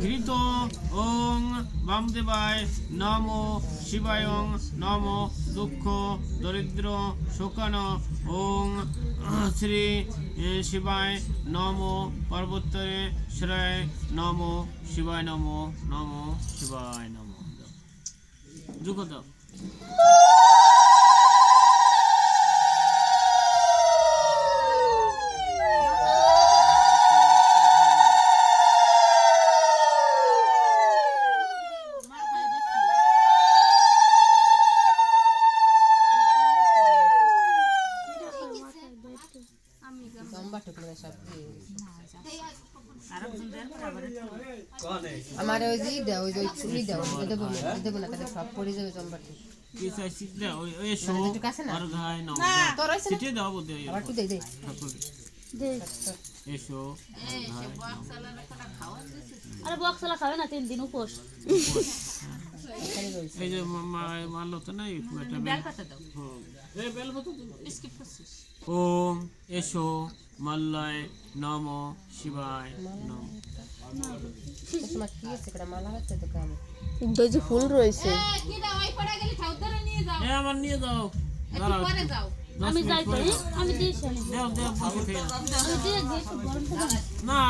ঘৃত ওং বামদেবায় নমো শিবায় নমো দুঃখ দরিদ্র শোকান ওং শ্রী শিবায় নমো পর্বতেশ্বরায় নমো শিবায় নমো নমো শিবায় নমো। যুগ দাও। আমার ওই যে দাও ওই চুলি দাও দেবো না তাহলে সব পড়ে যাবে জম্বাটি কি চাইছি দাও ওই শো আর গায় নাও তোর হইছে সিটি দাও বদে আবার তুই দে দে এসো আরে বক্সলা খাবে না 3 দিন উপোস। এই যে মারলো তো না একটা বেল পাতা দাও। এই বেল পাতা স্কিপ করছিস। ওম এসো মাল্লায় নমো শিবায় নমো। তোমার কি আছে এটা মালা হচ্ছে তো কাম কিন্তু যে ফুল রয়েছে কি দাও ওই পড়ে গেলে খাও ধরে নিয়ে যাও। আমার নিয়ে যাও পরে যাও আমি যাই তো আমি দিয়েছি দাও দাও আমি দিয়ে গেছি গরম না